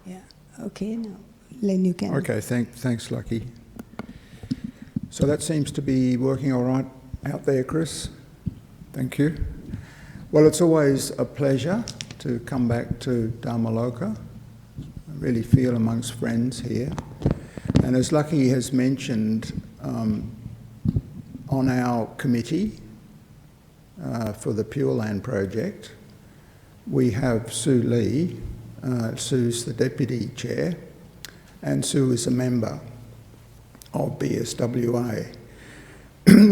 Yeah. Okay. Now, Len, you can. Okay. Thanks, Lucky. So that seems to be working all right out there, Chris. Thank you. Well, it's always a pleasure to come back to Dhammaloka. I really feel amongst friends here. And as Lucky has mentioned, on our committee for the Pure Land project, we have Sue Lee. Sue's the deputy chair, and Sue is a member of BSWA.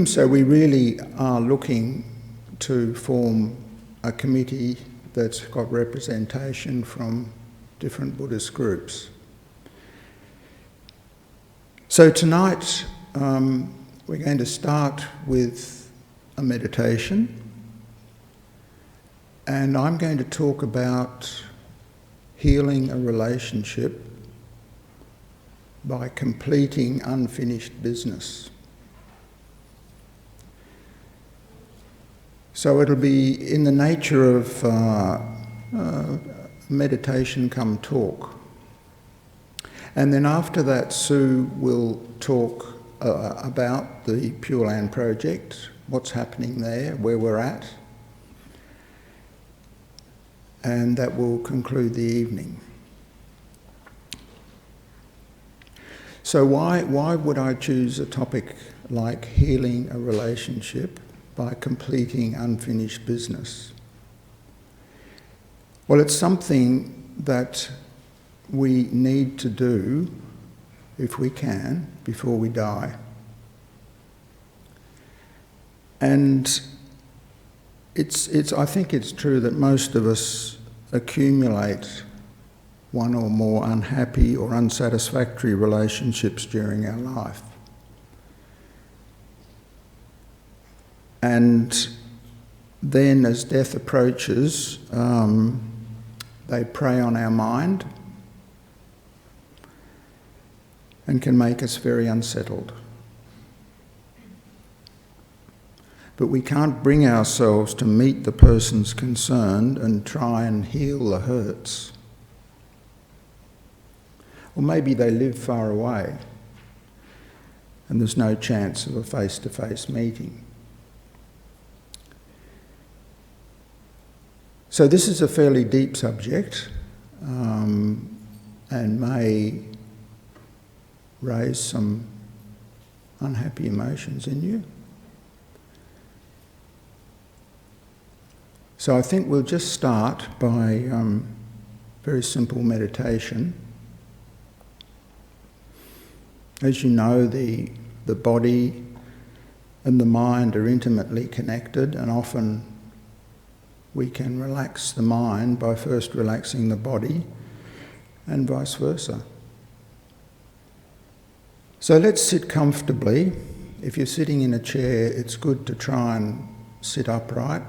So we really are looking to form a committee that's got representation from different Buddhist groups. So tonight we're going to start with a meditation, and I'm going to talk about healing a relationship by completing unfinished business. So it'll be in the nature of meditation come talk. And then after that, Sue will talk about the Pure Land project, what's happening there, where we're at, and that will conclude the evening. So why would I choose a topic like healing a relationship by completing unfinished business? Well, it's something that we need to do, if we can, before we die. And I think it's true that most of us accumulate one or more unhappy or unsatisfactory relationships during our life. And then as death approaches, they prey on our mind and can make us very unsettled. But we can't bring ourselves to meet the persons concerned and try and heal the hurts. Or maybe they live far away and there's no chance of a face-to-face meeting. So this is a fairly deep subject and may raise some unhappy emotions in you. So I think we'll just start by very simple meditation. As you know, the body and the mind are intimately connected, and often we can relax the mind by first relaxing the body, and vice versa. So let's sit comfortably. If you're sitting in a chair, it's good to try and sit upright,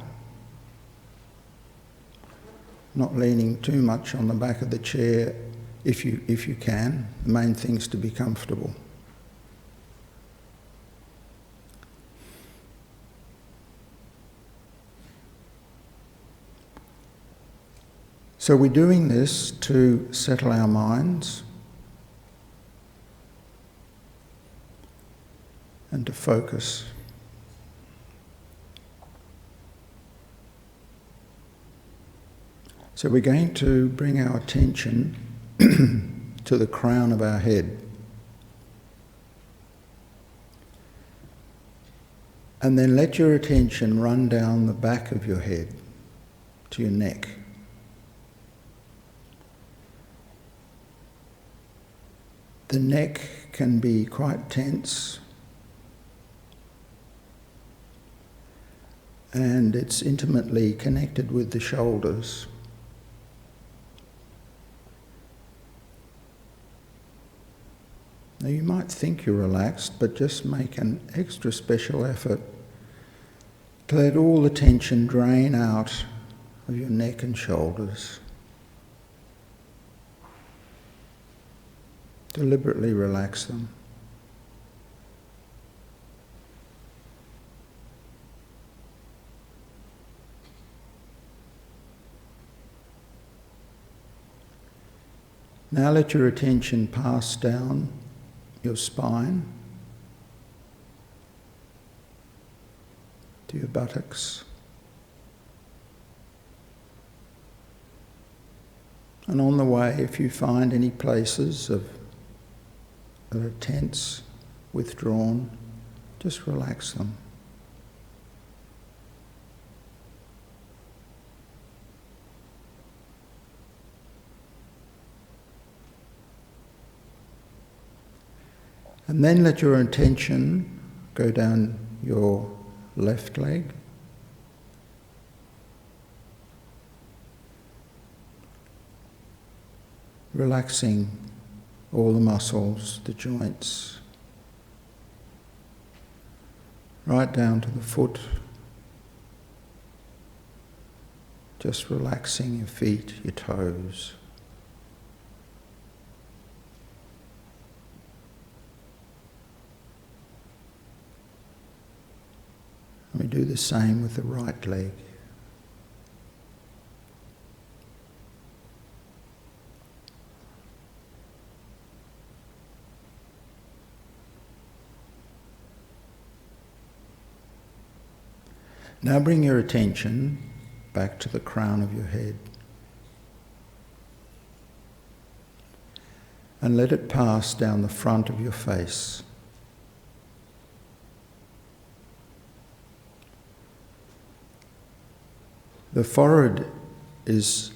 not leaning too much on the back of the chair if you can. The main thing is to be comfortable. So we're doing this to settle our minds and to focus. So we're going to bring our attention to the crown of our head. And then let your attention run down the back of your head to your neck. The neck can be quite tense, and it's intimately connected with the shoulders. Now you might think you're relaxed, but just make an extra special effort to let all the tension drain out of your neck and shoulders. Deliberately relax them. Now let your attention pass down your spine to your buttocks. And on the way, if you find any places that are tense, withdrawn, just relax them. And then let your attention go down your left leg. Relaxing all the muscles, the joints, right down to the foot. Just relaxing your feet, your toes. We do the same with the right leg. Now bring your attention back to the crown of your head and let it pass down the front of your face. The forehead is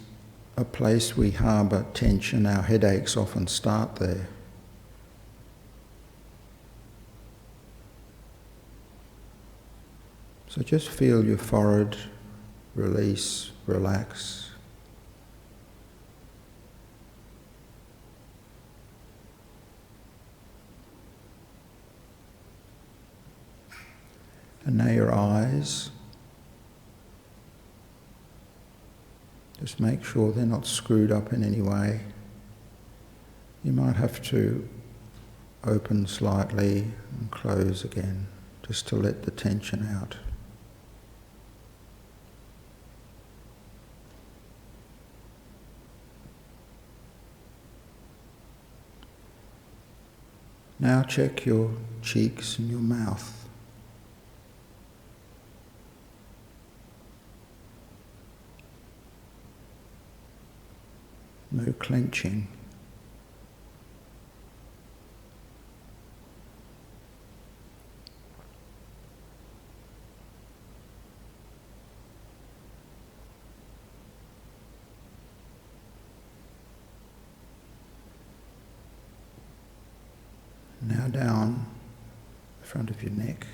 a place we harbour tension. Our headaches often start there. So just feel your forehead release, relax. And now your eyes. Just make sure they're not screwed up in any way. You might have to open slightly and close again, just to let the tension out. Now check your cheeks and your mouth. No clenching. Now down the front of your neck.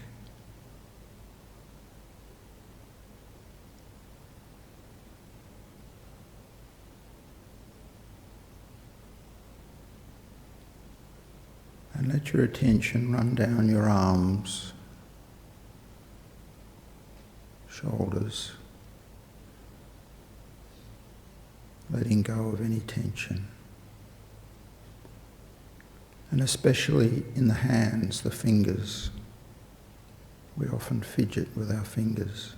And let your attention run down your arms, shoulders, letting go of any tension. And especially in the hands, the fingers. We often fidget with our fingers.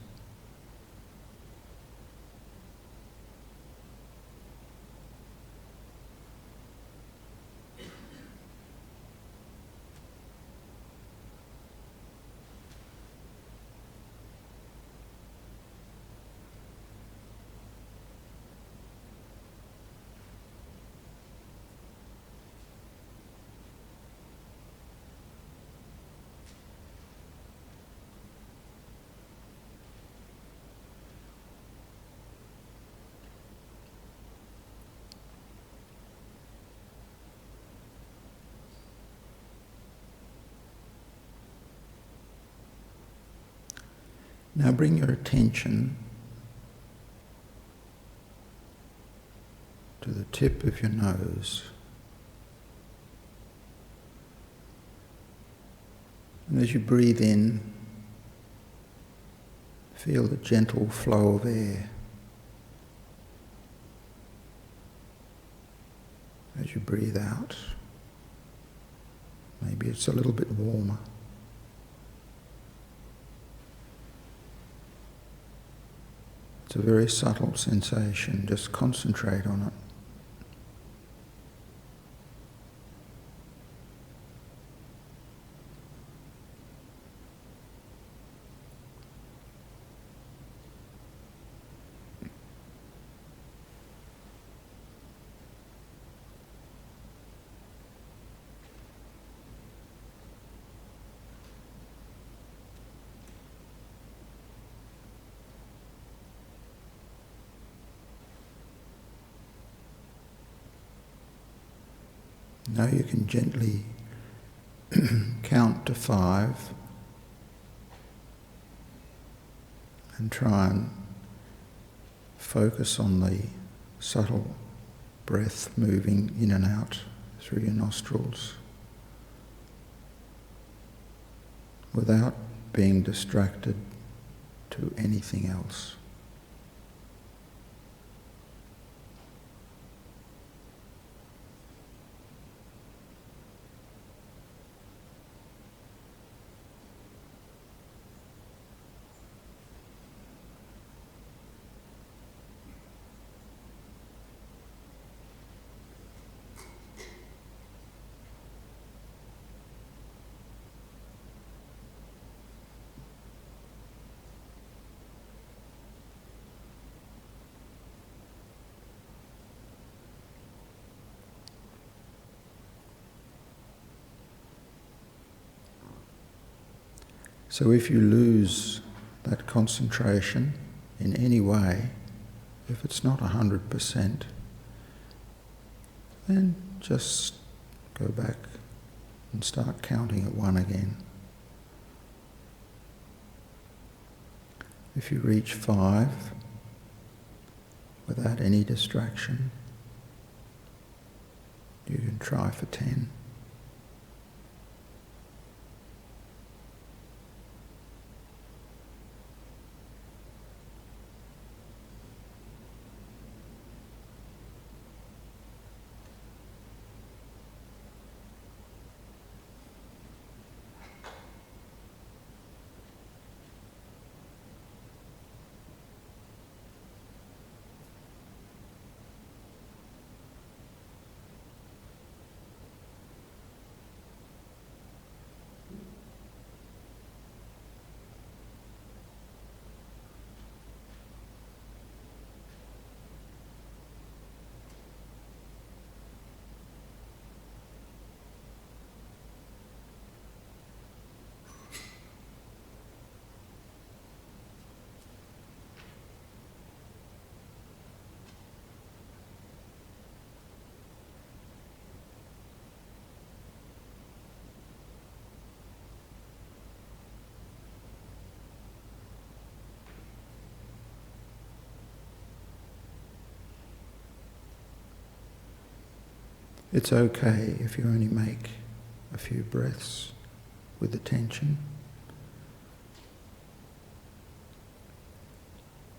Now bring your attention to the tip of your nose. And as you breathe in, feel the gentle flow of air. As you breathe out, maybe it's a little bit warmer. It's a very subtle sensation, just concentrate on it. Now you can gently count to 5 and try and focus on the subtle breath moving in and out through your nostrils without being distracted to anything else. So if you lose that concentration in any way, if it's not 100%, then just go back and start counting at 1 again. If you reach 5 without any distraction, you can try for 10. It's okay if you only make a few breaths with attention.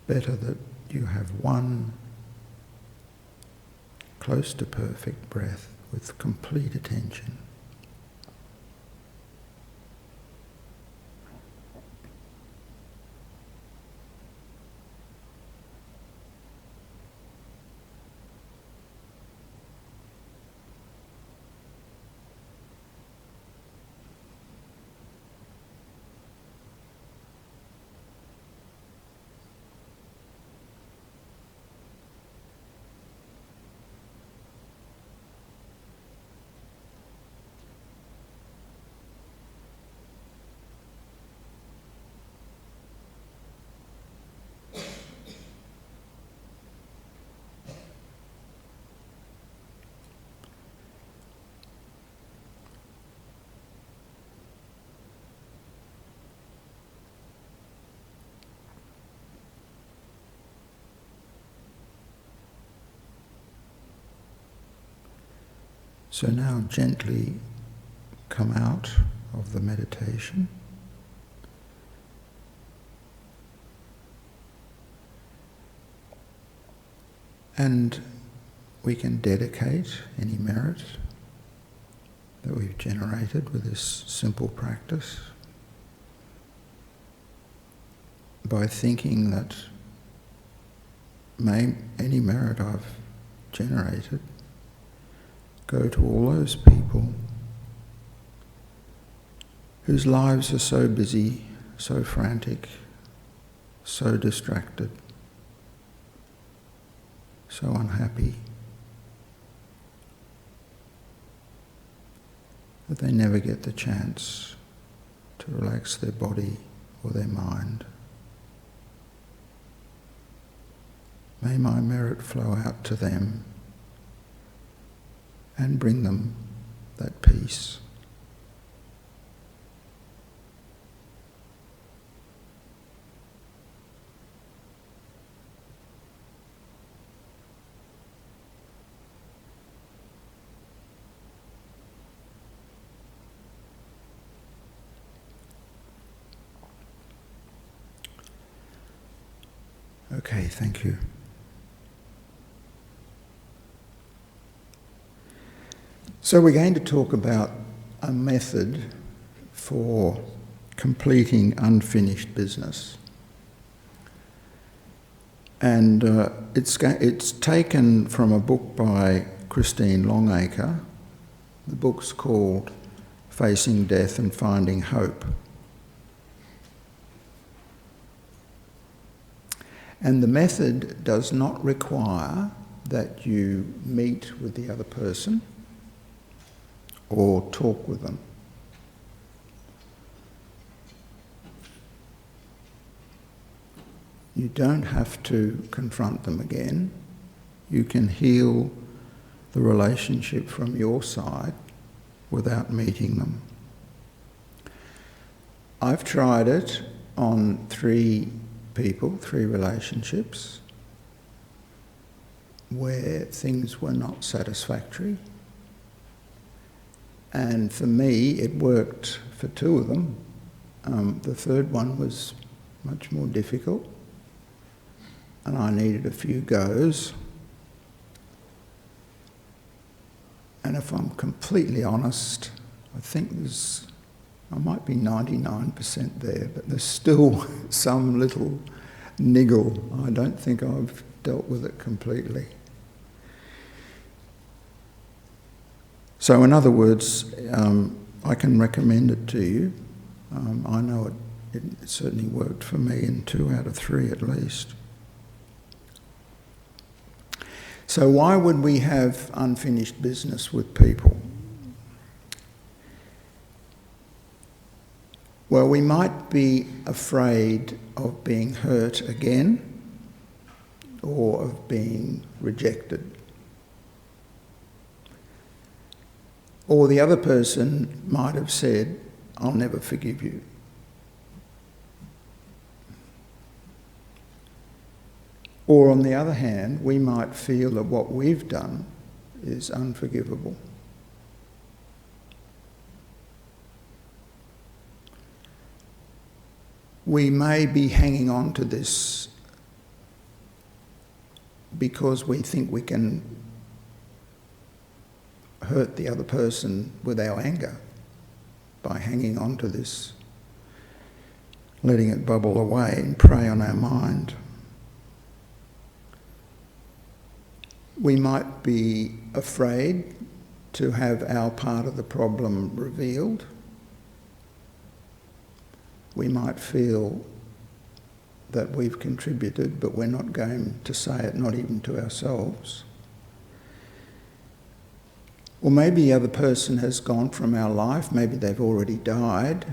Better that you have one close to perfect breath with complete attention. So now gently come out of the meditation and we can dedicate any merit that we've generated with this simple practice by thinking that may any merit I've generated go to all those people whose lives are so busy, so frantic, so distracted, so unhappy, that they never get the chance to relax their body or their mind. May my merit flow out to them and bring them that peace. Okay, thank you. So we're going to talk about a method for completing unfinished business. And it's taken from a book by Christine Longacre. The book's called Facing Death and Finding Hope. And the method does not require that you meet with the other person or talk with them. You don't have to confront them again. You can heal the relationship from your side without meeting them. I've tried it on 3 people, 3 relationships, where things were not satisfactory. And for me, it worked for 2 of them. The third one was much more difficult, and I needed a few goes. And if I'm completely honest, I think I might be 99% there, but there's still some little niggle. I don't think I've dealt with it completely. So in other words, I can recommend it to you. I know it certainly worked for me in 2 out of 3 at least. So why would we have unfinished business with people? Well, we might be afraid of being hurt again or of being rejected. Or the other person might have said, "I'll never forgive you." Or on the other hand, we might feel that what we've done is unforgivable. We may be hanging on to this because we think we can hurt the other person with our anger by hanging on to this, letting it bubble away and prey on our mind. We might be afraid to have our part of the problem revealed. We might feel that we've contributed, but we're not going to say it, not even to ourselves. Or maybe the other person has gone from our life, maybe they've already died,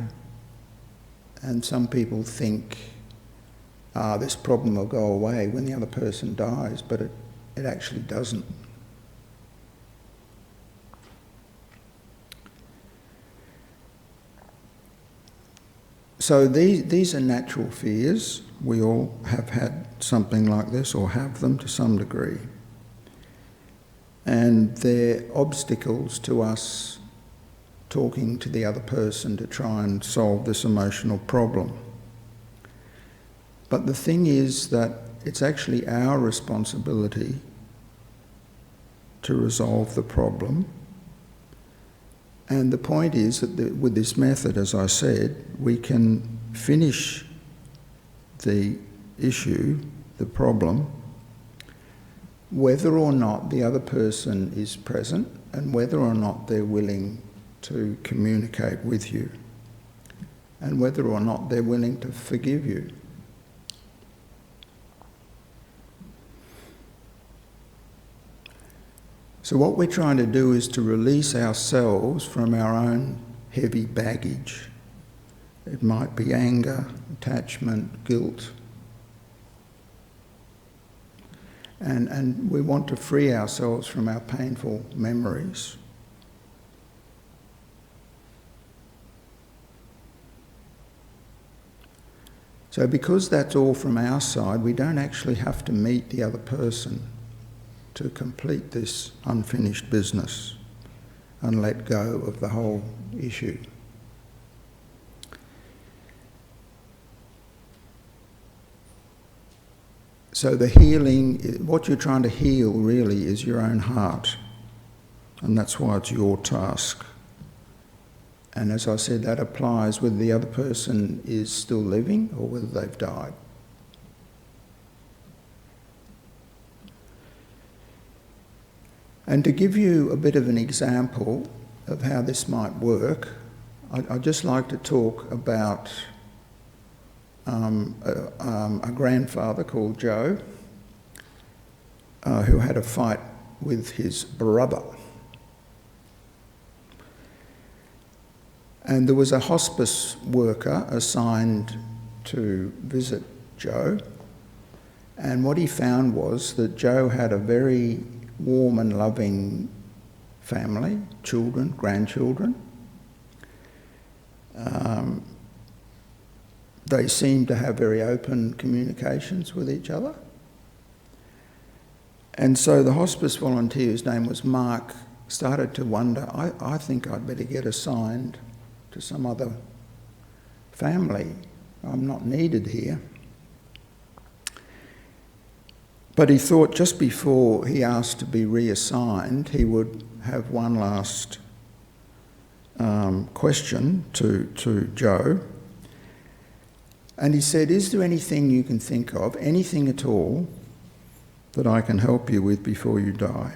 and some people think, this problem will go away when the other person dies, but it actually doesn't. So these are natural fears. We all have had something like this or have them to some degree. And they're obstacles to us talking to the other person to try and solve this emotional problem. But the thing is that it's actually our responsibility to resolve the problem. And the point is that with this method, as I said, we can finish the issue, the problem, whether or not the other person is present and whether or not they're willing to communicate with you and whether or not they're willing to forgive you. So what we're trying to do is to release ourselves from our own heavy baggage. It might be anger, attachment, guilt. And we want to free ourselves from our painful memories. So because that's all from our side, we don't actually have to meet the other person to complete this unfinished business and let go of the whole issue. So the healing, what you're trying to heal really is your own heart, and that's why it's your task. And as I said, that applies whether the other person is still living or whether they've died. And to give you a bit of an example of how this might work, I'd just like to talk about a grandfather called Joe who had a fight with his brother. And there was a hospice worker assigned to visit Joe, and what he found was that Joe had a very warm and loving family, children, grandchildren. They seemed to have very open communications with each other. And so the hospice volunteer, whose name was Mark, started to wonder, I think I'd better get assigned to some other family. I'm not needed here. But he thought just before he asked to be reassigned, he would have one last question to Joe. And he said, is there anything you can think of, anything at all, that I can help you with before you die?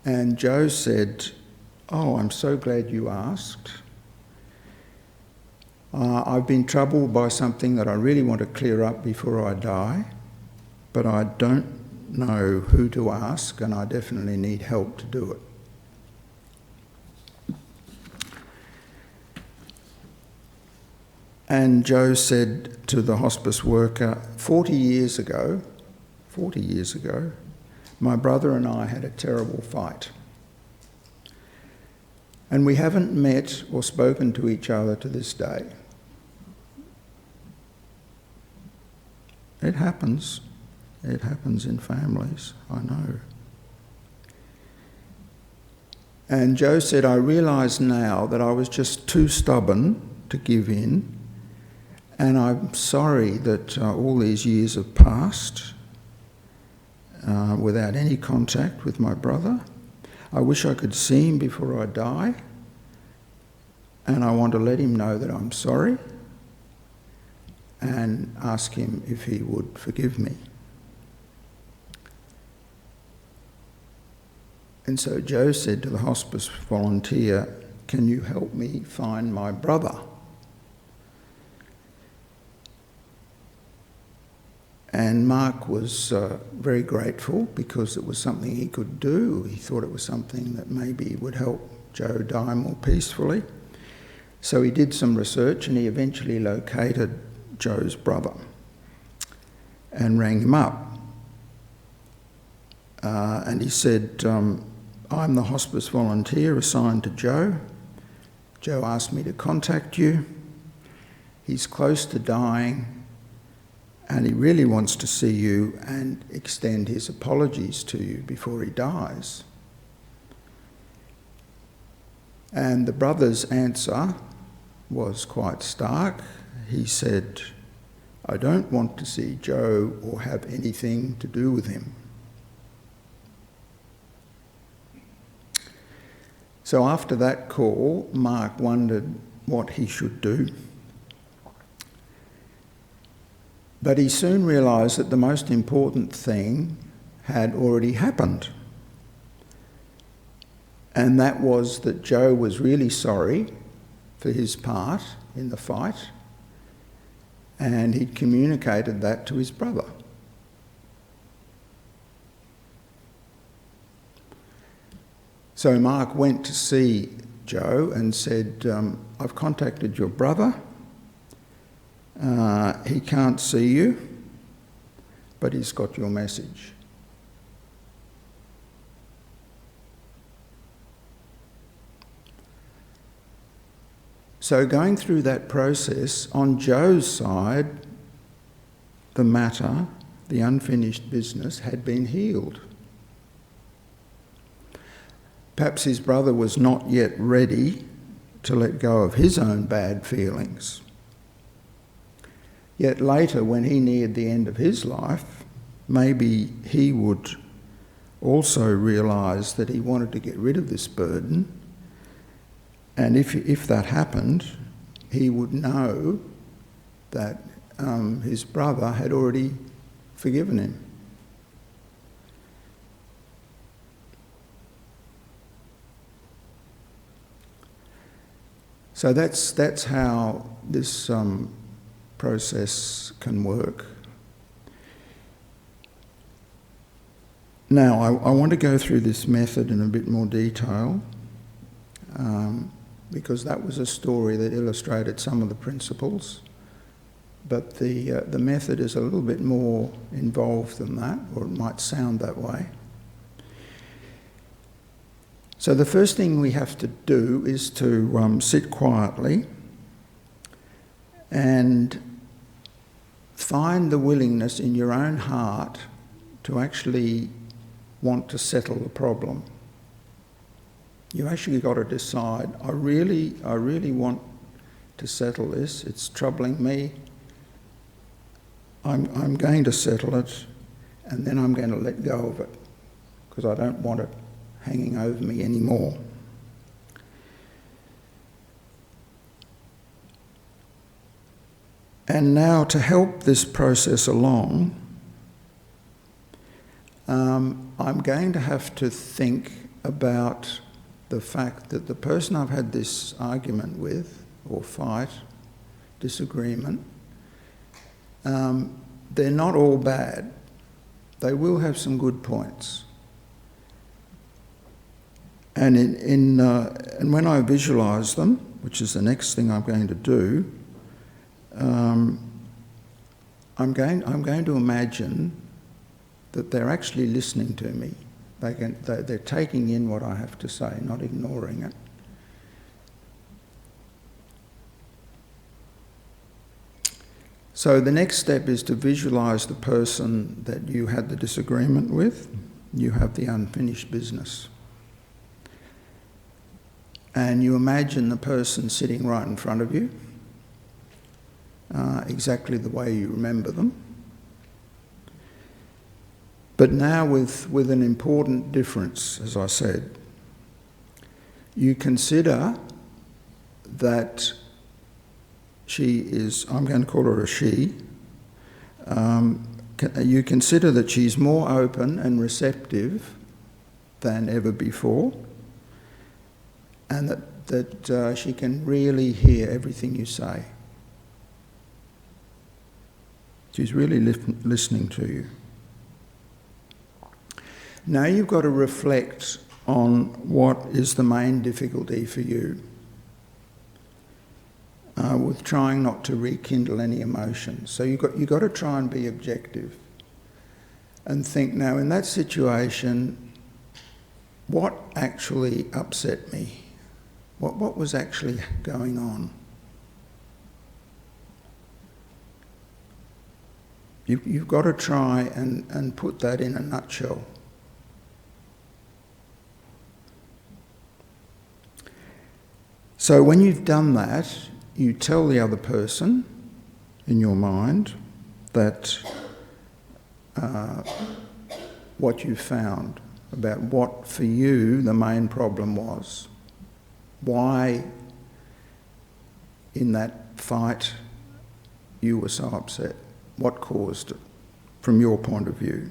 And Joe said, oh, I'm so glad you asked. I've been troubled by something that I really want to clear up before I die, but I don't know who to ask, and I definitely need help to do it. And Joe said to the hospice worker, 40 years ago, my brother and I had a terrible fight. And we haven't met or spoken to each other to this day. It happens. It happens in families, I know. And Joe said, I realise now that I was just too stubborn to give in, and I'm sorry that all these years have passed without any contact with my brother. I wish I could see him before I die, and I want to let him know that I'm sorry and ask him if he would forgive me. And so Joe said to the hospice volunteer, can you help me find my brother? And Mark was very grateful because it was something he could do. He thought it was something that maybe would help Joe die more peacefully. So he did some research and he eventually located Joe's brother and rang him up. And he said, I'm the hospice volunteer assigned to Joe. Joe asked me to contact you. He's close to dying, and he really wants to see you and extend his apologies to you before he dies. And the brother's answer was quite stark. He said, I don't want to see Joe or have anything to do with him. So after that call, Mark wondered what he should do. But he soon realised that the most important thing had already happened. And that was that Joe was really sorry for his part in the fight, and he'd communicated that to his brother. So Mark went to see Joe and said, I've contacted your brother. He can't see you, but he's got your message. So going through that process, on Joe's side, the matter, the unfinished business, had been healed. Perhaps his brother was not yet ready to let go of his own bad feelings. Yet later, when he neared the end of his life, maybe he would also realise that he wanted to get rid of this burden, and if that happened, he would know that his brother had already forgiven him. So that's how this process can work. Now, I want to go through this method in a bit more detail, because that was a story that illustrated some of the principles, but the method is a little bit more involved than that, or it might sound that way. So the first thing we have to do is to sit quietly and find the willingness in your own heart to actually want to settle the problem. You actually got to decide, I really want to settle this. It's troubling me. I'm going to settle it, and then I'm going to let go of it because I don't want it hanging over me anymore. And now, to help this process along, I'm going to have to think about the fact that the person I've had this argument with, or fight, disagreement, they're not all bad. They will have some good points. And and when I visualise them, which is the next thing I'm going to do, I'm going to imagine that they're actually listening to me. They're taking in what I have to say, not ignoring it. So the next step is to visualise the person that you had the disagreement with. You have the unfinished business. And you imagine the person sitting right in front of you, exactly the way you remember them. But now with an important difference, as I said. You consider that she is, I'm going to call her a she, you consider that she's more open and receptive than ever before, and that she can really hear everything you say. She's really listening to you. Now you've got to reflect on what is the main difficulty for you with trying not to rekindle any emotion. So you've got to try and be objective and think, now in that situation, what actually upset me? What was actually going on? You've got to try and put that in a nutshell. So when you've done that, you tell the other person in your mind that what you found, about what for you the main problem was. Why in that fight you were so upset. What caused it from your point of view.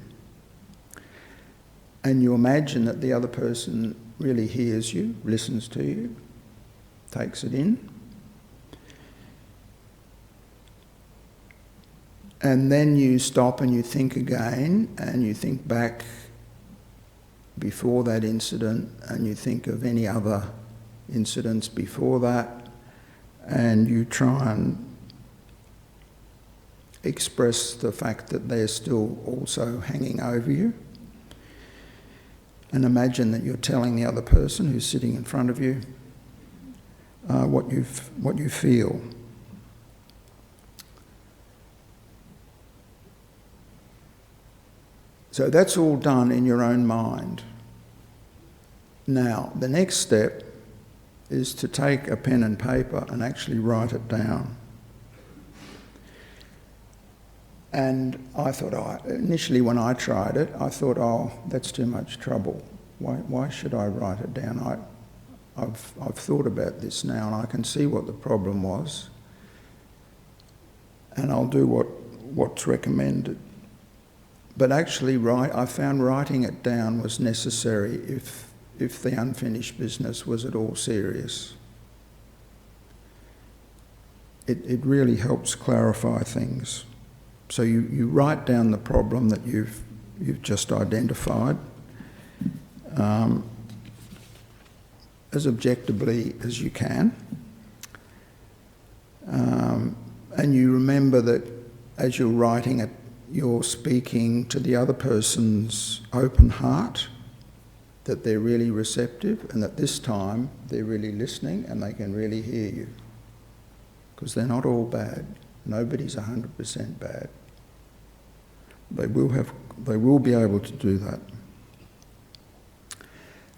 And you imagine that the other person really hears you, listens to you, takes it in. And then you stop and you think again, and you think back before that incident, and you think of any other incidents before that, and you try and express the fact that they're still also hanging over you. And imagine that you're telling the other person who's sitting in front of you, what you feel. So that's all done in your own mind. Now, the next step is to take a pen and paper and actually write it down. And I thought, initially when I tried it, I thought, oh, that's too much trouble. Why should I write it down? I've thought about this now and I can see what the problem was, and I'll do what's recommended. But actually, I found writing it down was necessary if the unfinished business was at all serious. It really helps clarify things. So you write down the problem that you've just identified as objectively as you can. And you remember that as you're writing it, you're speaking to the other person's open heart, that they're really receptive, and that this time they're really listening and they can really hear you. Because they're not all bad. Nobody's 100% bad. They will be able to do that.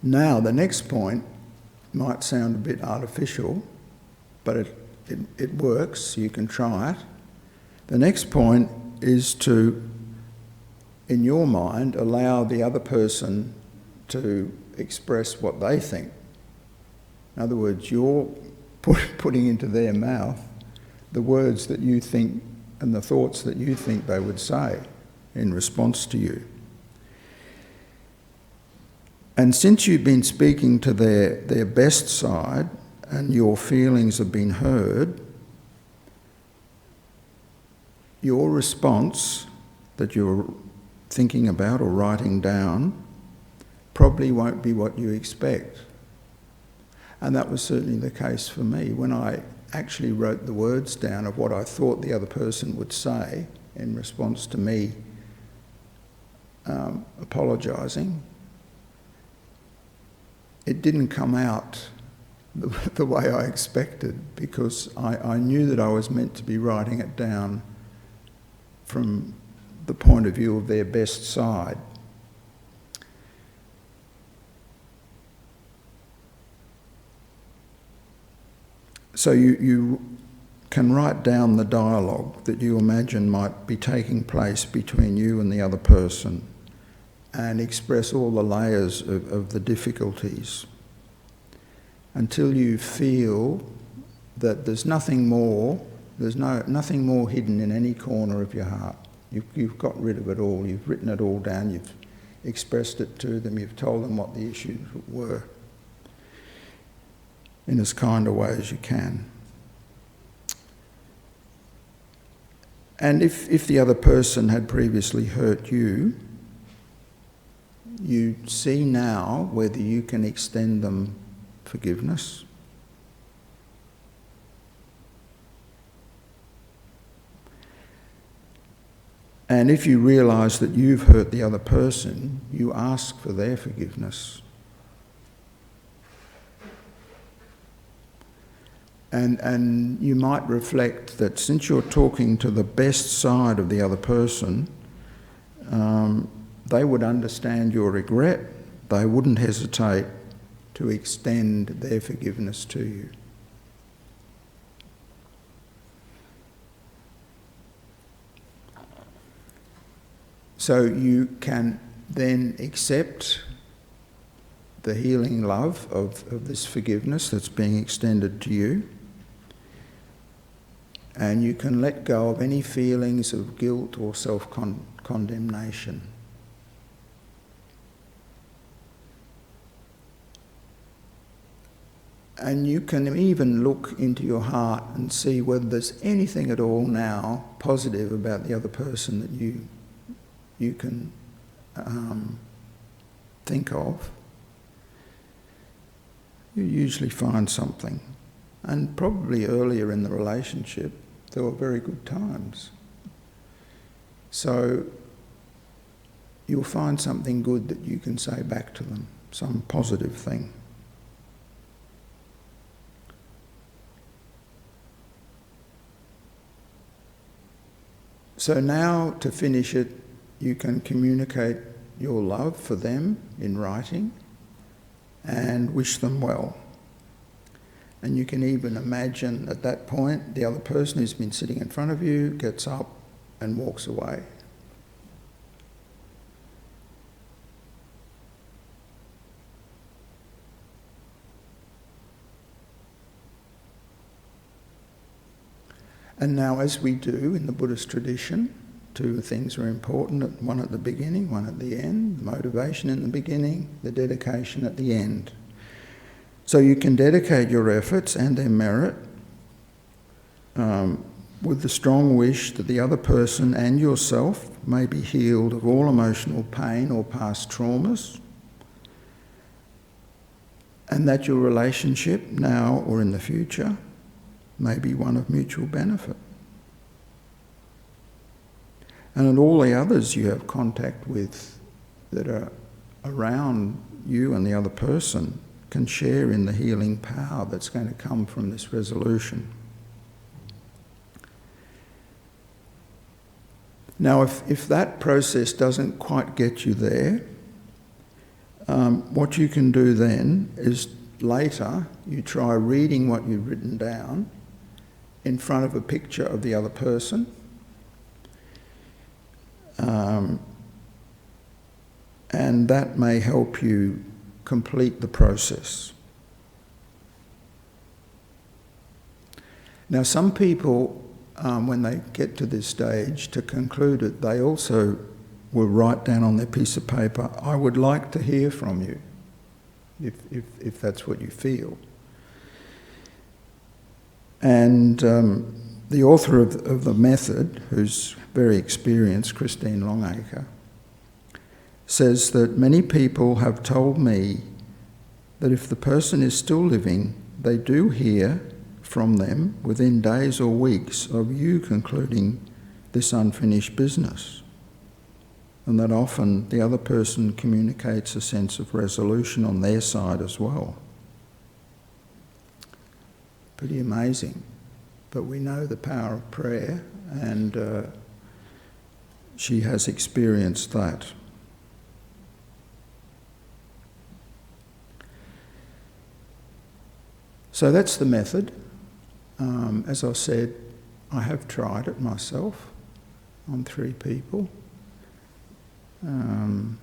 Now, the next point might sound a bit artificial, but it works. You can try it. The next point is to, in your mind, allow the other person to express what they think. In other words, you're putting into their mouth the words that you think and the thoughts that you think they would say in response to you. And since you've been speaking to their best side and your feelings have been heard, your response that you're thinking about or writing down probably won't be what you expect. And that was certainly the case for me. When I actually wrote the words down of what I thought the other person would say in response to me apologising, it didn't come out the way I expected, because I knew that I was meant to be writing it down from the point of view of their best side. So you can write down the dialogue that you imagine might be taking place between you and the other person, and express all the layers of the difficulties until you feel that there's nothing more hidden in any corner of your heart. You've got rid of it all. You've written it all down. You've expressed it to them. You've told them what the issues were in as kind a way as you can. And if the other person had previously hurt you, you see now whether you can extend them forgiveness. And if you realise that you've hurt the other person, you ask for their forgiveness. And you might reflect that since you're talking to the best side of the other person, they would understand your regret. They wouldn't hesitate to extend their forgiveness to you. So you can then accept the healing love of this forgiveness that's being extended to you, and you can let go of any feelings of guilt or self-condemnation. And you can even look into your heart and see whether there's anything at all now positive about the other person that you can think of. You usually find something. And probably earlier in the relationship, there were very good times. So you'll find something good that you can say back to them, some positive thing. So now, to finish it, you can communicate your love for them in writing and wish them well. And you can even imagine at that point the other person who's been sitting in front of you gets up and walks away. And now, as we do in the Buddhist tradition, two things are important, one at the beginning, one at the end, the motivation in the beginning, the dedication at the end. So you can dedicate your efforts and their merit with the strong wish that the other person and yourself may be healed of all emotional pain or past traumas, and that your relationship now or in the future may be one of mutual benefit. And that all the others you have contact with that are around you and the other person can share in the healing power that's going to come from this resolution. Now, if that process doesn't quite get you there, what you can do then is later you try reading what you've written down in front of a picture of the other person. And that may help you complete the process. Now, some people, when they get to this stage, to conclude it, they also will write down on their piece of paper, "I would like to hear from you," if that's what you feel. And the author of the method, who's very experienced, Christine Longacre, says that many people have told me that if the person is still living, they do hear from them within days or weeks of you concluding this unfinished business, and that often the other person communicates a sense of resolution on their side as well. Pretty amazing. But we know the power of prayer, and she has experienced that. So that's the method. As I said, I have tried it myself on 3 people. The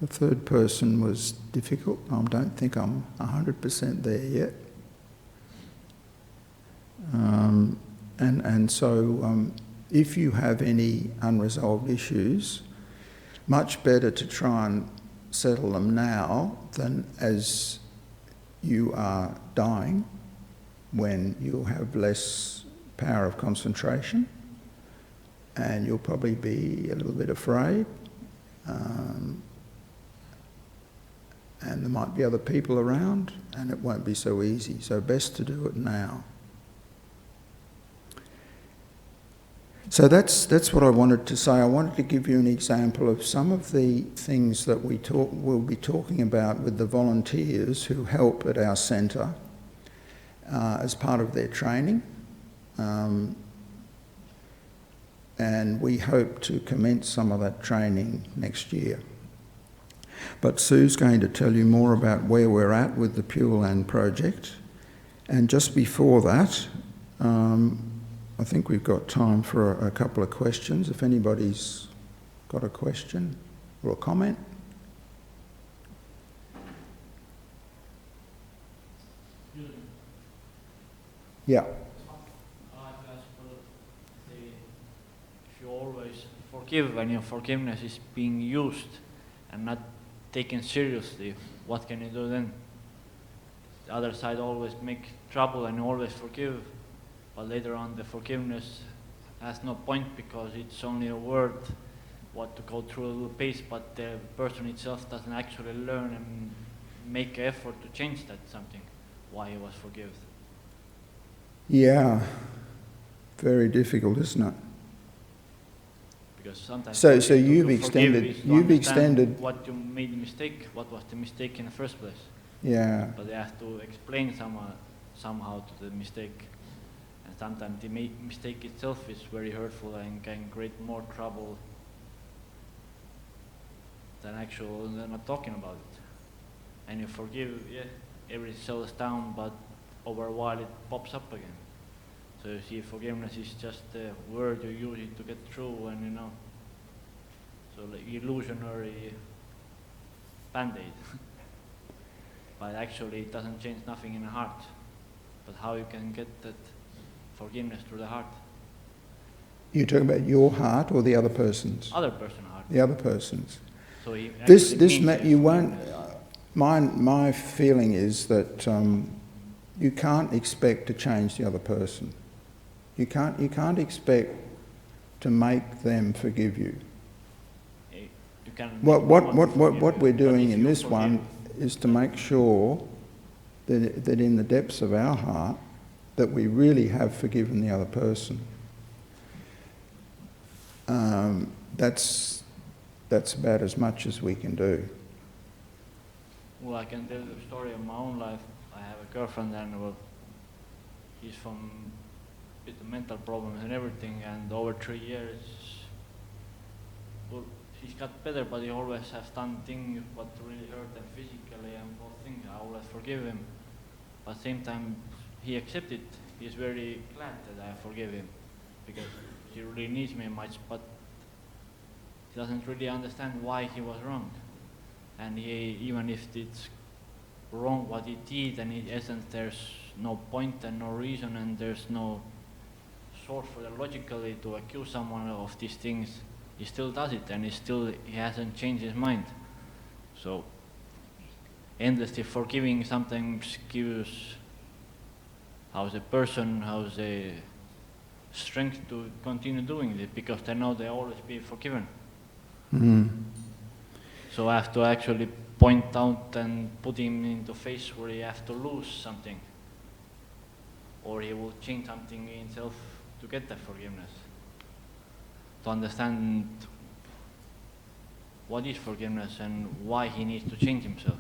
third person was difficult. I don't think I'm 100% there yet. So if you have any unresolved issues, much better to try and settle them now than as you are dying, when you'll have less power of concentration and you'll probably be a little bit afraid, and there might be other people around and it won't be so easy. So best to do it now. So that's what I wanted to say. I wanted to give you an example of some of the things that we'll be talking about with the volunteers who help at our centre as part of their training. And we hope to commence some of that training next year. But Sue's going to tell you more about where we're at with the Pure Land project. And just before that, I think we've got time for a couple of questions. If anybody's got a question or a comment. Yeah. If you always forgive and your forgiveness is being used and not taken seriously, what can you do then? The other side always make trouble and you always forgive, but later on the forgiveness has no point because it's only a word, what to go through a little pace, but the person itself doesn't actually learn and make an effort to change that something, why he was forgiven. Yeah, very difficult, isn't it? Because sometimes so you've extended what you made a mistake, what was the mistake in the first place. Yeah. But they have to explain somehow to the mistake, And sometimes the mistake itself is very hurtful and can create more trouble than they're not talking about it. And you forgive, yeah, everything settles down, but over a while it pops up again. So you see, forgiveness is just a word you use it to get through, and you know, so like illusionary band-aid. But actually it doesn't change nothing in the heart. But how you can get that forgiveness through the heart? You're talking about your heart or the other person's? Other person's heart. The other person's. So you won't. My feeling is that you can't expect to change the other person. You can't expect to make them forgive you. You can What we're doing in this one is to make sure that in the depths of our heart that we really have forgiven the other person. That's about as much as we can do. Well, I can tell the story of my own life. I have a girlfriend, and well, she's from with the mental problems and everything, and over 3 years, well, she's got better, but he always has done things what really hurt them physically, and both things. I always forgive him, but at the same time, he accepted. He's very glad that I forgive him, because he really needs me much, but he doesn't really understand why he was wrong. And even if it's wrong what he did, and in essence there's no point and no reason, and there's no source for it logically to accuse someone of these things, he still does it, and he hasn't changed his mind. So endlessly forgiving sometimes gives how's a person, how's a strength to continue doing it, because they know they'll always be forgiven. So I have to actually point out and put him into face where he has to lose something, or he will change something in himself to get that forgiveness. To understand what is forgiveness and why he needs to change himself.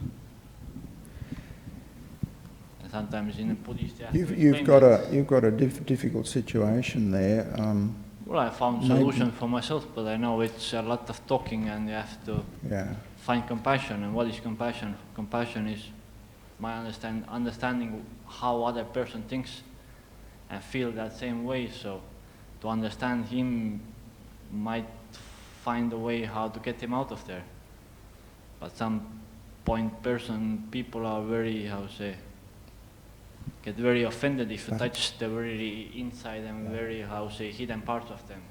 And sometimes in the Buddhist, you've got a difficult situation there. Well, I found solutions for myself, but I know it's a lot of talking, and you have to find compassion. And what is compassion? Compassion is my understanding how other person thinks and feel that same way. So to understand him might find a way how to get him out of there. But some people are very, get very offended if you touch the very inside and very, hidden parts of them.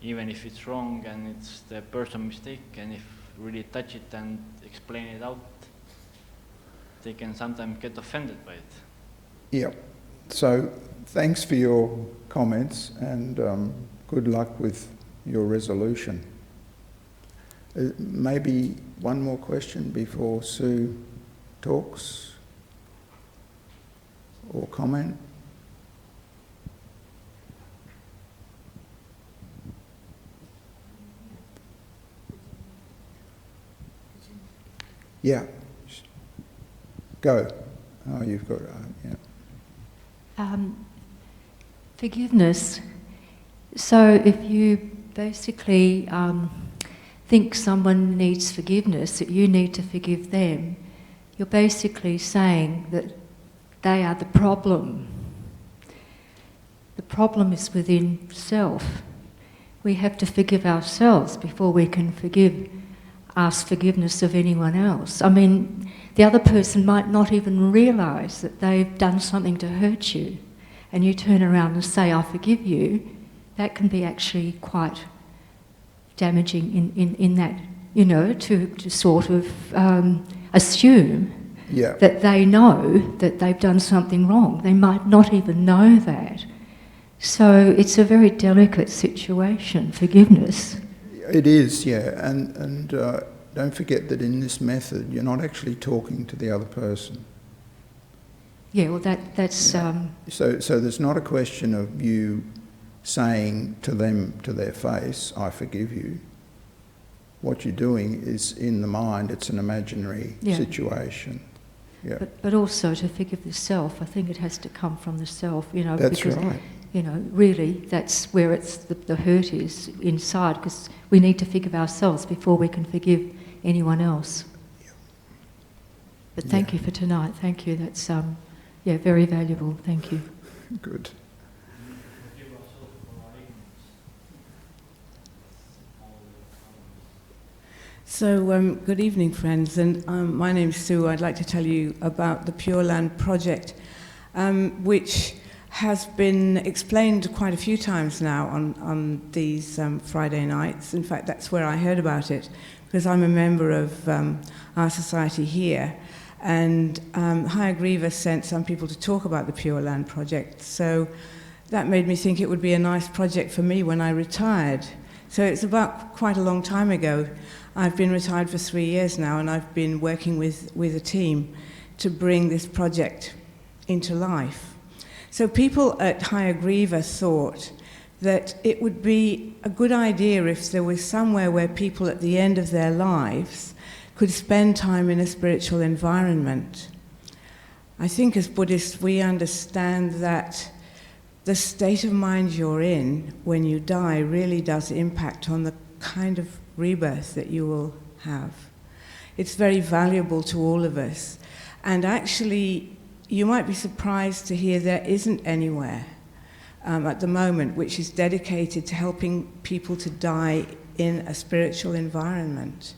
Even if it's wrong and it's the person's mistake, and if really touch it and explain it out, they can sometimes get offended by it. Yeah. So thanks for your comments, and good luck with your resolution. Maybe one more question before Sue talks or comment. Yeah. Go. Oh, you've got yeah. Forgiveness. So if you basically think someone needs forgiveness, that you need to forgive them, you're basically saying that they are the problem. The problem is within self. We have to forgive ourselves before we can ask forgiveness of anyone else. I mean, the other person might not even realise that they've done something to hurt you, and you turn around and say, I forgive you. That can be actually quite damaging in that, you know, to sort of assume that they know that they've done something wrong. They might not even know that. So it's a very delicate situation, forgiveness. It is, yeah, and don't forget that in this method you're not actually talking to the other person. Yeah, well that's... Yeah. So there's not a question of you saying to them, to their face, I forgive you. What you're doing is in the mind, it's an imaginary situation. Yeah. But also to forgive the self, I think it has to come from the self, you know. That's right. really that's where the hurt is inside, because we need to forgive ourselves before we can forgive anyone else. But thank you for tonight. Thank you. That's very valuable. Thank you. Good. So, good evening, friends, and my name's Sue. I'd like to tell you about the Pure Land Project, which has been explained quite a few times now on these Friday nights. In fact, that's where I heard about it, because I'm a member of our society here, and Hayagriva sent some people to talk about the Pure Land Project, so that made me think it would be a nice project for me when I retired. So it's about quite a long time ago. I've been retired for 3 years now, and I've been working with a team to bring this project into life. So people at Hayagriva thought that it would be a good idea if there was somewhere where people at the end of their lives could spend time in a spiritual environment. I think as Buddhists we understand that the state of mind you're in when you die really does impact on the kind of rebirth that you will have. It's very valuable to all of us. And actually, you might be surprised to hear there isn't anywhere at the moment which is dedicated to helping people to die in a spiritual environment.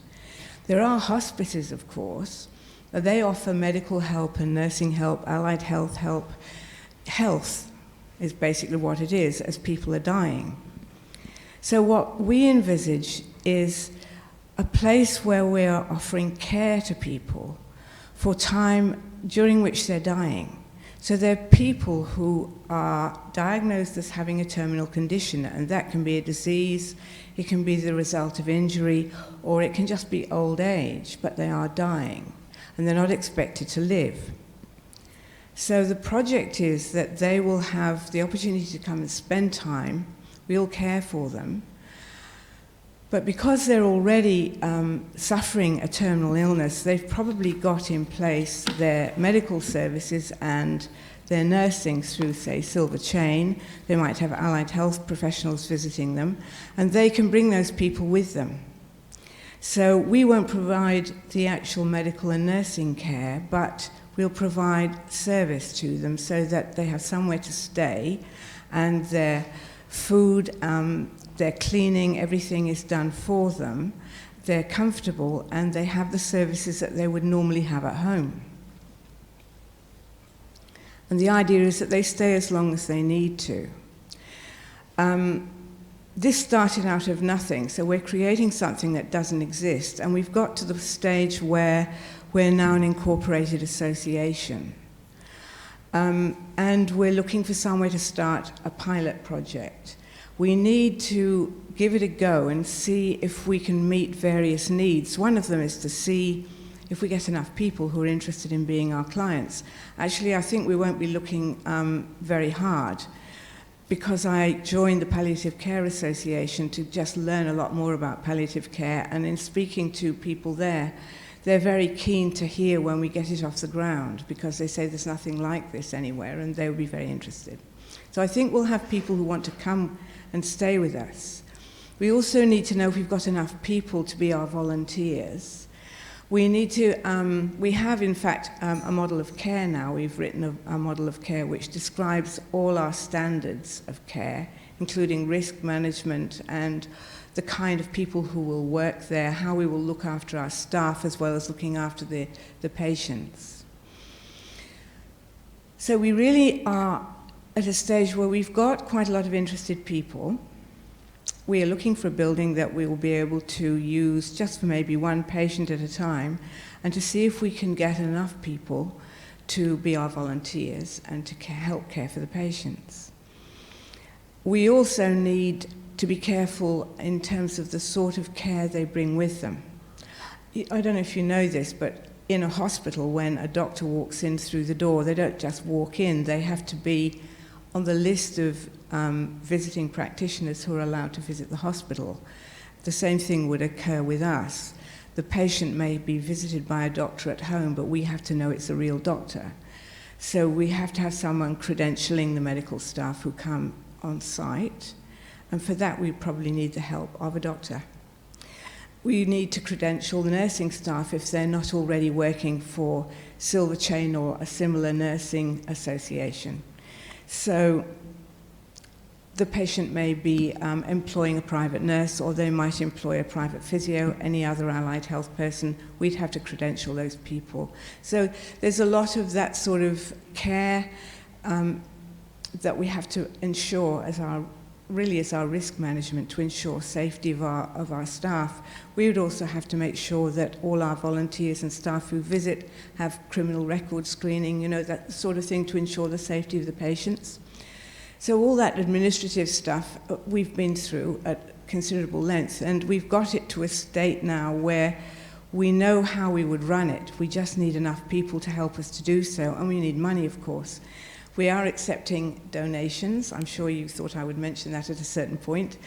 There are hospices, of course. They offer medical help and nursing help, allied health help. Health is basically what it is as people are dying. So what we envisage is a place where we are offering care to people for time during which they're dying. So they're people who are diagnosed as having a terminal condition, and that can be a disease, it can be the result of injury, or it can just be old age, but they are dying, and they're not expected to live. So the project is that they will have the opportunity to come and spend time, we'll care for them, but because they're already suffering a terminal illness, they've probably got in place their medical services and their nursing through, say, Silver Chain. They might have allied health professionals visiting them, and they can bring those people with them. So we won't provide the actual medical and nursing care, but we'll provide service to them so that they have somewhere to stay, and their food, their cleaning, everything is done for them. They're comfortable, and they have the services that they would normally have at home. And the idea is that they stay as long as they need to. This started out of nothing, so we're creating something that doesn't exist, and we've got to the stage where we're now an incorporated association. And we're looking for somewhere to start a pilot project. We need to give it a go and see if we can meet various needs. One of them is to see if we get enough people who are interested in being our clients. Actually, I think we won't be looking very hard, because I joined the Palliative Care Association to just learn a lot more about palliative care, and in speaking to people there, they're very keen to hear when we get it off the ground, because they say there's nothing like this anywhere, and they will be very interested. So I think we'll have people who want to come and stay with us. We also need to know if we've got enough people to be our volunteers. We need to, we have in fact a model of care now. We've written a model of care which describes all our standards of care, including risk management and the kind of people who will work there, how we will look after our staff as well as looking after the patients. So we really are at a stage where we've got quite a lot of interested people. We are looking for a building that we will be able to use just for maybe one patient at a time, and to see if we can get enough people to be our volunteers and to help care for the patients. We also need to be careful in terms of the sort of care they bring with them. I don't know if you know this, but in a hospital, when a doctor walks in through the door, they don't just walk in, they have to be on the list of visiting practitioners who are allowed to visit the hospital. The same thing would occur with us. The patient may be visited by a doctor at home, but we have to know it's a real doctor. So we have to have someone credentialing the medical staff who come on site, and for that we probably need the help of a doctor. We need to credential the nursing staff if they're not already working for Silver Chain or a similar nursing association. So the patient may be employing a private nurse, or they might employ a private physio, any other allied health person. We'd have to credential those people. So there's a lot of that sort of care that we have to ensure as our risk management, to ensure safety of our staff. We would also have to make sure that all our volunteers and staff who visit have criminal record screening, that sort of thing, to ensure the safety of the patients. So all that administrative stuff we've been through at considerable length, and we've got it to a state now where we know how we would run it. We just need enough people to help us to do so, and we need money, of course. We are accepting donations. I'm sure you thought I would mention that at a certain point.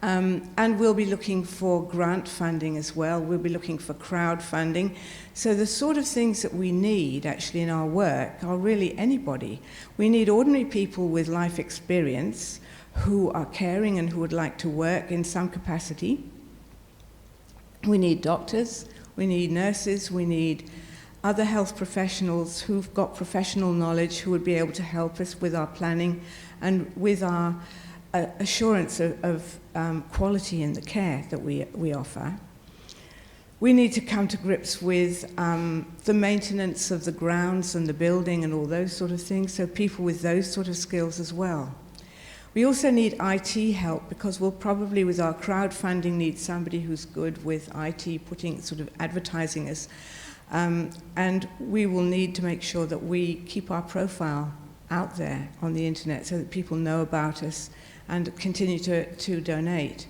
And we'll be looking for grant funding as well. We'll be looking for crowdfunding. So the sort of things that we need actually in our work are really anybody. We need ordinary people with life experience who are caring and who would like to work in some capacity. We need doctors, we need nurses, we need other health professionals who've got professional knowledge who would be able to help us with our planning and with our assurance of quality in the care that we offer. We need to come to grips with the maintenance of the grounds and the building and all those sort of things, so people with those sort of skills as well. We also need IT help, because we'll probably, with our crowdfunding, need somebody who's good with IT, putting sort of advertising us. And we will need to make sure that we keep our profile out there on the internet so that people know about us and continue to donate.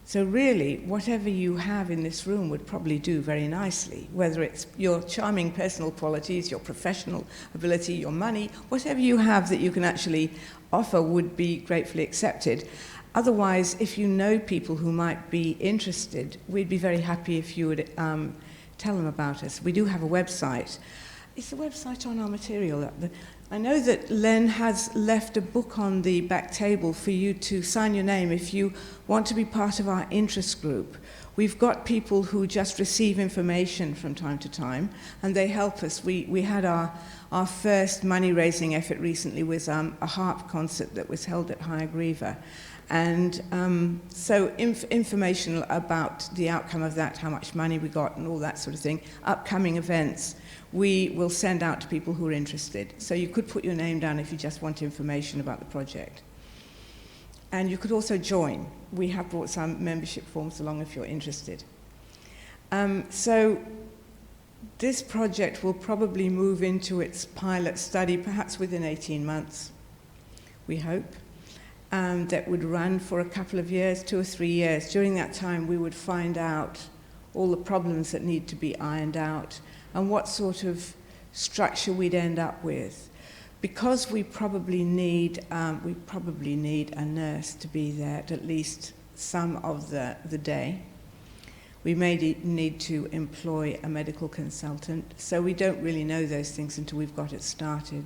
So really, whatever you have in this room would probably do very nicely, whether it's your charming personal qualities, your professional ability, your money, whatever you have that you can actually offer would be gratefully accepted. Otherwise, if you know people who might be interested, we'd be very happy if you would tell them about us. We do have a website. Is the website on our material? I know that Len has left a book on the back table for you to sign your name if you want to be part of our interest group. We've got people who just receive information from time to time, and they help us. We had our first money-raising effort recently was a harp concert that was held at Hayagriva. And so information about the outcome of that, how much money we got and all that sort of thing, upcoming events, we will send out to people who are interested. So you could put your name down if you just want information about the project. And you could also join. We have brought some membership forms along if you're interested. So this project will probably move into its pilot study perhaps within 18 months, we hope. That would run for a couple of years, 2 or 3 years. During that time, we would find out all the problems that need to be ironed out and what sort of structure we'd end up with. Because we probably need a nurse to be there at least some of the day. We may need to employ a medical consultant, so we don't really know those things until we've got it started.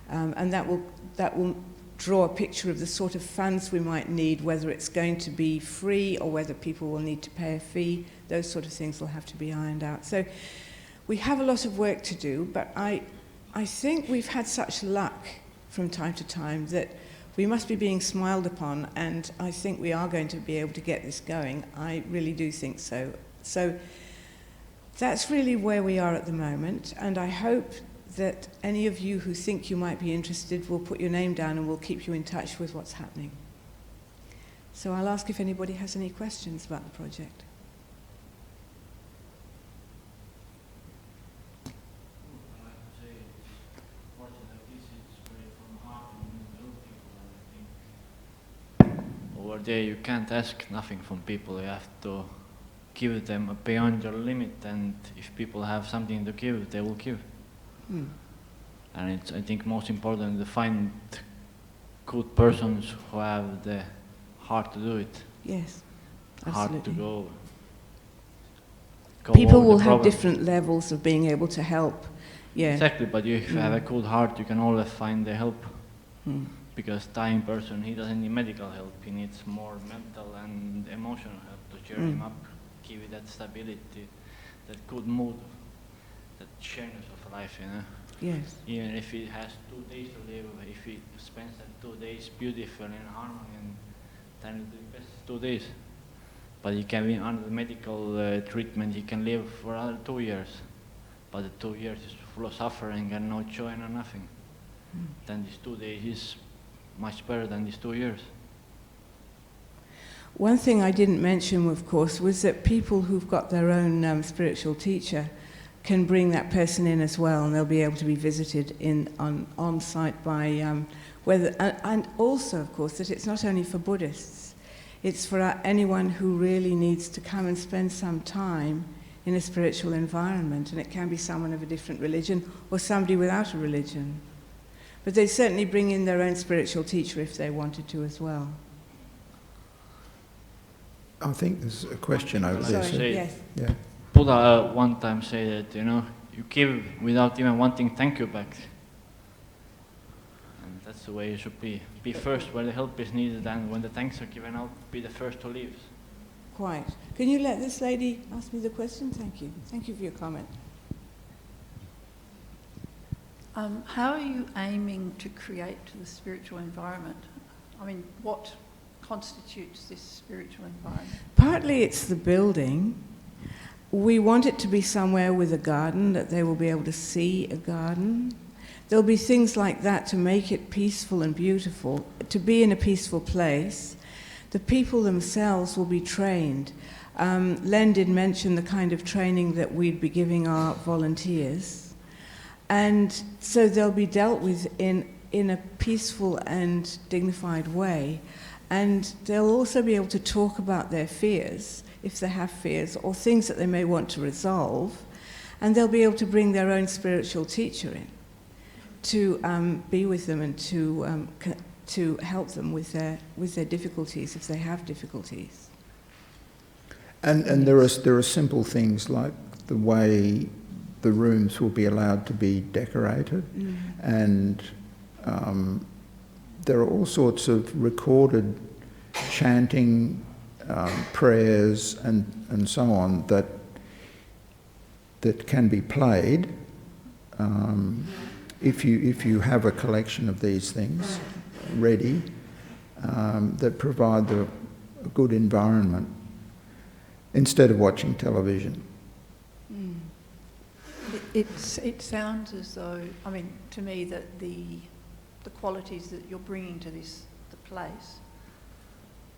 And that will draw a picture of the sort of funds we might need, whether it's going to be free or whether people will need to pay a fee. Those sort of things will have to be ironed out. So we have a lot of work to do, but I think we've had such luck from time to time that we must be being smiled upon, and I think we are going to be able to get this going. I really do think so. So that's really where we are at the moment, and I hope that any of you who think you might be interested will put your name down and we'll keep you in touch with what's happening. So I'll ask if anybody has any questions about the project. Over there you can't ask nothing from people, you have to give them beyond your limit, and if people have something to give, they will give. And it's, I think, most important to find good persons who have the heart to do it. Yes, Heart absolutely. to go People over will the have problem. different levels of being able to help. Yeah. Exactly, but if you have a good heart, you can always find the help. because dying person, he doesn't need medical help, he needs more mental and emotional help to cheer him up, give it that stability, that good mood, that cheeriness of life, you know. Yes. Even if he has 2 days to live, if he spends that 2 days beautiful in harmony, and then it'll be the best 2 days. But he can be under medical treatment, he can live for another 2 years. But the 2 years is full of suffering and no joy and nothing. Then these 2 days is much better than these 2 years. One thing I didn't mention, of course, was that people who've got their own spiritual teacher can bring that person in as well, and they'll be able to be visited on site by and also, of course, that it's not only for Buddhists, it's for anyone who really needs to come and spend some time in a spiritual environment, and it can be someone of a different religion or somebody without a religion. But they certainly bring in their own spiritual teacher if they wanted to as well. I think there's a question over there. Sorry, yes. Yeah. Buddha one time said that, you know, you give without even wanting thank you back. And that's the way it should be. Be first where the help is needed, and when the thanks are given out, be the first to leave. Quite. Can you let this lady ask me the question? Thank you. Thank you for your comment. How are you aiming to create the spiritual environment? I mean, what constitutes this spiritual environment? Partly it's the building. We want it to be somewhere with a garden, that they will be able to see a garden. There'll be things like that to make it peaceful and beautiful, to be in a peaceful place. The people themselves will be trained. Len did mention the kind of training that we'd be giving our volunteers. And so they'll be dealt with in a peaceful and dignified way. And they'll also be able to talk about their fears, if they have fears, or things that they may want to resolve. And they'll be able to bring their own spiritual teacher in to be with them and to help them with their difficulties, if they have difficulties. And there are simple things like the way the rooms will be allowed to be decorated, and there are all sorts of recorded chanting, prayers, and so on that can be played if you have a collection of these things ready that provide a good environment instead of watching television. It sounds as though, I mean, to me, that the qualities that you're bringing to the place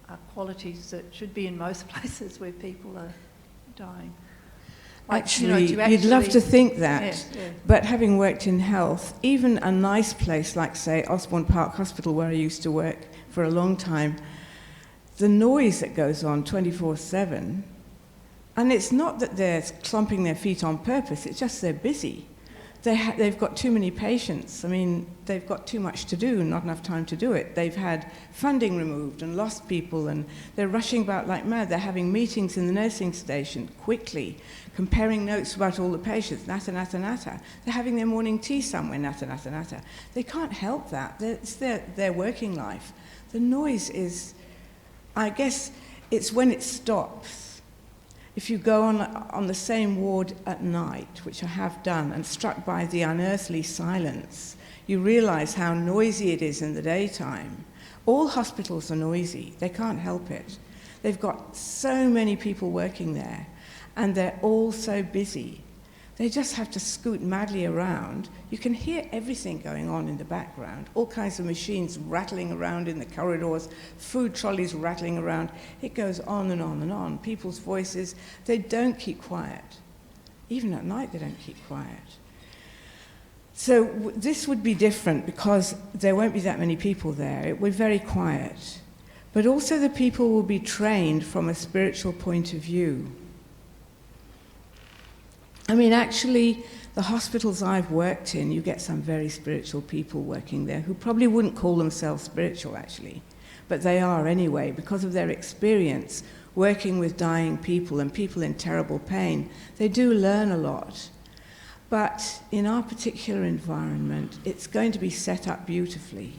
are qualities that should be in most places where people are dying. Like, Actually, you know, you'd love to think that, yeah. but having worked in health, even a nice place like, say, Osborne Park Hospital, where I used to work for a long time, the noise that goes on 24/7, and it's not that they're clumping their feet on purpose, it's just they're busy. They've got too many patients. I mean, they've got too much to do and not enough time to do it. They've had funding removed and lost people, and they're rushing about like mad. They're having meetings in the nursing station quickly, comparing notes about all the patients, natta, natta, natta. They're having their morning tea somewhere, natta, natta, natta. They can't help that. It's their working life. The noise is, I guess, it's when it stops. If you go on the same ward at night, which I have done, and struck by the unearthly silence, you realise how noisy it is in the daytime. All hospitals are noisy. They can't help it. They've got so many people working there, and they're all so busy. They just have to scoot madly around. You can hear everything going on in the background, all kinds of machines rattling around in the corridors, food trolleys rattling around. It goes on and on and on. People's voices, they don't keep quiet. Even at night, they don't keep quiet. So this would be different because there won't be that many people there. It will be very quiet. But also the people will be trained from a spiritual point of view. I mean, actually, the hospitals I've worked in, you get some very spiritual people working there who probably wouldn't call themselves spiritual, actually. But they are anyway, because of their experience working with dying people and people in terrible pain. They do learn a lot. But in our particular environment, it's going to be set up beautifully.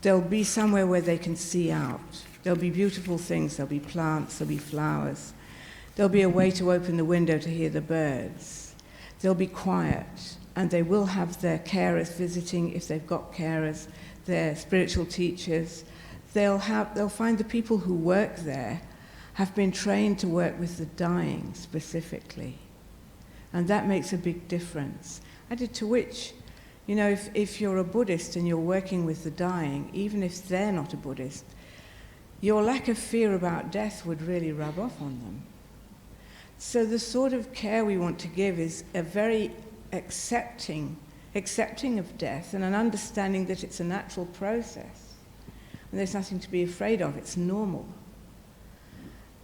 There'll be somewhere where they can see out. There'll be beautiful things. There'll be plants. There'll be flowers. There'll be a way to open the window to hear the birds. They'll be quiet, and they will have their carers visiting if they've got carers, their spiritual teachers. They'll find the people who work there have been trained to work with the dying specifically. And that makes a big difference. Added to which, you know, if you're a Buddhist and you're working with the dying, even if they're not a Buddhist, your lack of fear about death would really rub off on them. So the sort of care we want to give is a very accepting of death and an understanding that it's a natural process. And there's nothing to be afraid of, it's normal.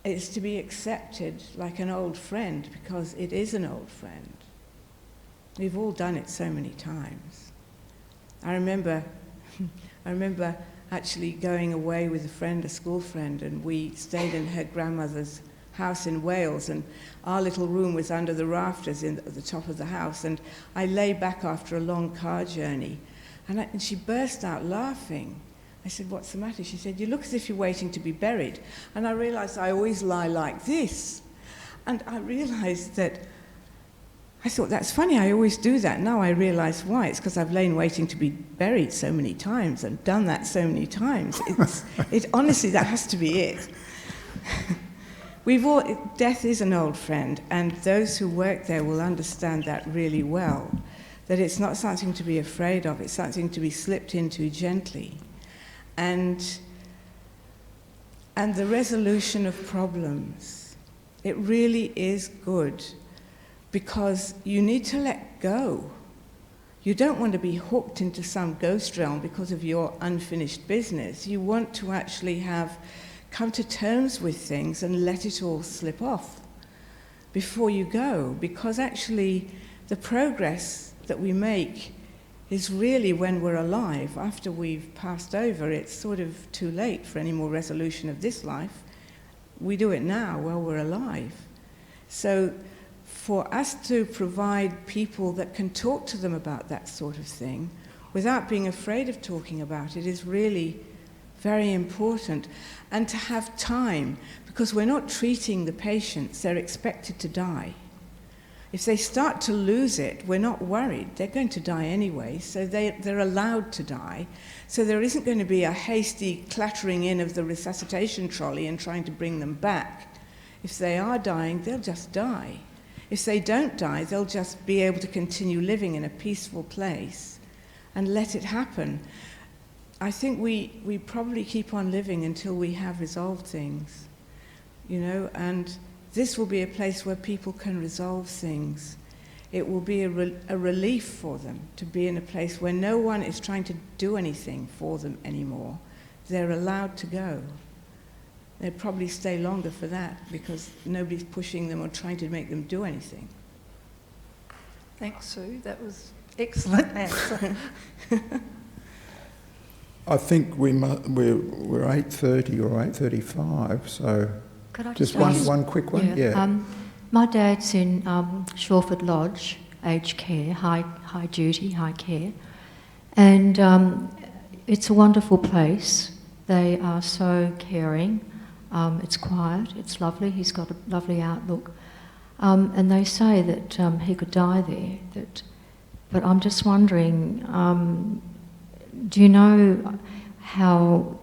It's to be accepted like an old friend, because it is an old friend. We've all done it so many times. I remember actually going away with a friend, a school friend, and we stayed in her grandmother's house in Wales, and our little room was under the rafters at the top of the house, and I lay back after a long car journey, and she burst out laughing. I said, "What's the matter?" She said, "You look as if you're waiting to be buried." And I realised I always lie like this. And I realised that, I thought, that's funny, I always do that. Now I realise why. It's because I've lain waiting to be buried so many times and done that so many times. Honestly, that has to be it. Death is an old friend, and those who work there will understand that really well, that it's not something to be afraid of, it's something to be slipped into gently. And the resolution of problems, it really is good, because you need to let go. You don't want to be hooked into some ghost realm because of your unfinished business. You want to actually come to terms with things and let it all slip off before you go, because actually the progress that we make is really when we're alive. After we've passed over, it's sort of too late for any more resolution of this life. We do it now while we're alive. So for us to provide people that can talk to them about that sort of thing without being afraid of talking about it is really very important. And to have time, because we're not treating the patients, they're expected to die. If they start to lose it, we're not worried. They're going to die anyway, so they're allowed to die. So there isn't going to be a hasty clattering in of the resuscitation trolley and trying to bring them back. If they are dying, they'll just die. If they don't die, they'll just be able to continue living in a peaceful place and let it happen. I think we probably keep on living until we have resolved things, you know, and this will be a place where people can resolve things. It will be a relief for them to be in a place where no one is trying to do anything for them anymore. They're allowed to go. They'll probably stay longer for that because nobody's pushing them or trying to make them do anything. Thanks, Sue. That was excellent answer. I think we're 8:30 or 8:35, so Could I just ask- one quick one. Yeah. My dad's in Shawford Lodge, aged care, high duty, high care, and it's a wonderful place. They are so caring. It's quiet. It's lovely. He's got a lovely outlook, and they say that he could die there. But I'm just wondering. Do you know how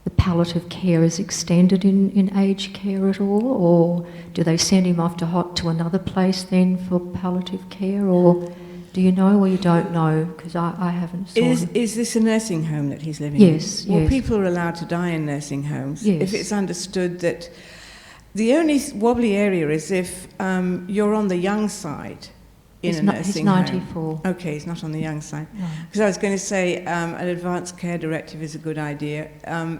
the palliative care is extended in aged care at all, or do they send him off to another place then for palliative care, or do you know or you don't know? Because I haven't saw him. Is this a nursing home that he's living in? Yes, Well, yes. people are allowed to die in nursing homes Yes. if it's understood that the only wobbly area is if you're on the young side in He's a not- nursing he's home. 94. Okay, he's not on the young side. No. Because I was going to say an advanced care directive is a good idea.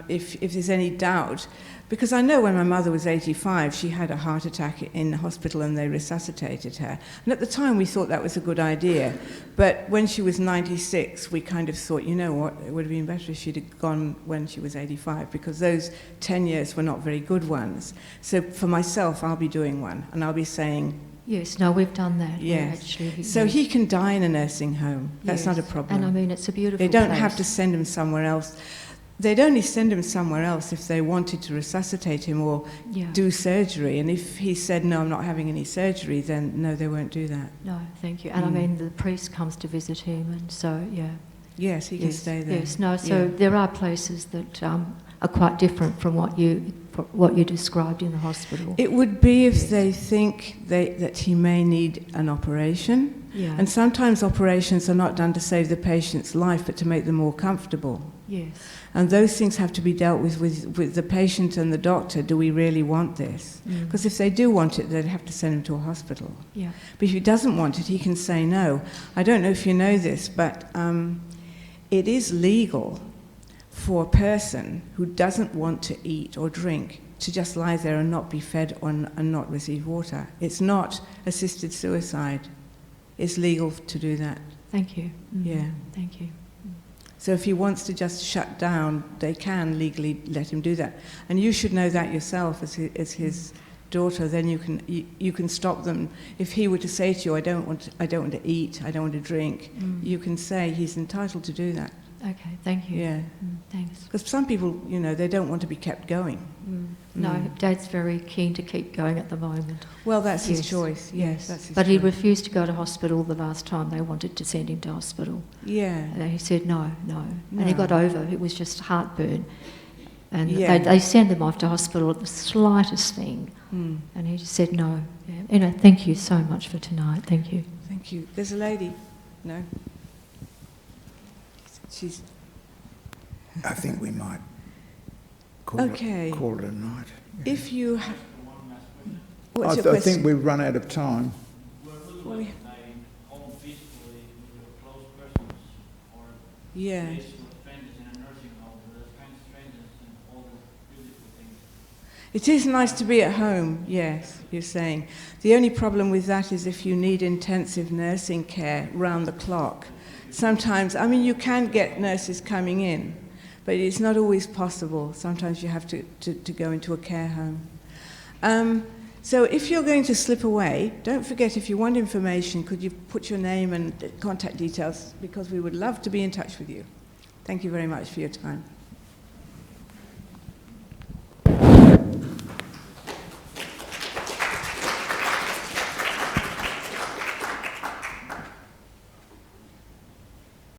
If there's any doubt, because I know when my mother was 85, she had a heart attack in the hospital and they resuscitated her. And at the time we thought that was a good idea. But when she was 96, we kind of thought, you know what, it would have been better if she'd have gone when she was 85, because those 10 years were not very good ones. So for myself, I'll be doing one, and I'll be saying, Yes, no, we've done that. Yes. Actually, So he can die in a nursing home. That's Yes. not a problem. And I mean, it's a beautiful They don't place. have to send him somewhere else. They'd only send him somewhere else if they wanted to resuscitate him or Yeah. do surgery. And if he said, no, I'm not having any surgery, then no, they won't do that. No, thank you. And I mean, the priest comes to visit him, and so, yeah. Yes, he can Yes, stay there. Yes, no, so Yeah. there are places that are quite different from what you described in the hospital. It would be if they think that he may need an operation. Yeah. And sometimes operations are not done to save the patient's life, but to make them more comfortable. Yes. And those things have to be dealt with the patient and the doctor. Do we really want this? Mm. Because if they do want it, they'd have to send him to a hospital. Yeah. But if he doesn't want it, he can say no. I don't know if you know this, but it is legal for a person who doesn't want to eat or drink to just lie there and not be fed and not receive water. It's not assisted suicide. It's legal to do that. Thank you. Mm. Yeah. Thank you. So if he wants to just shut down, they can legally let him do that. And you should know that yourself as his daughter. Then you can stop them. If he were to say to you, I don't want to eat, I don't want to drink, you can say he's entitled to do that. Okay, thank you. Yeah. Thanks. Because some people, they don't want to be kept going. No, Dad's very keen to keep going at the moment. Well, that's his Yes. choice. Yes, that's his But he choice. refused to go to hospital the last time they wanted to send him to hospital. Yeah. And he said no. And he No. got over. It was just heartburn. And Yeah. they send them off to hospital at the slightest thing. Mm. And he just said no. Yeah. Thank you so much for tonight. Thank you. Thank you. There's a lady. No? She's... I think we might call Okay. it a night. If you... What's I your question? think we've run out of time. Well, we- home peacefully with your close persons, or Yeah. place with strangers in a nursing home, with strangers and all the beautiful things. It is nice to be at home, yes, you're saying. The only problem with that is if you need intensive nursing care round the clock. Sometimes, you can get nurses coming in, but it's not always possible. Sometimes you have to go into a care home. So if you're going to slip away, don't forget, if you want information, could you put your name and contact details, because we would love to be in touch with you. Thank you very much for your time.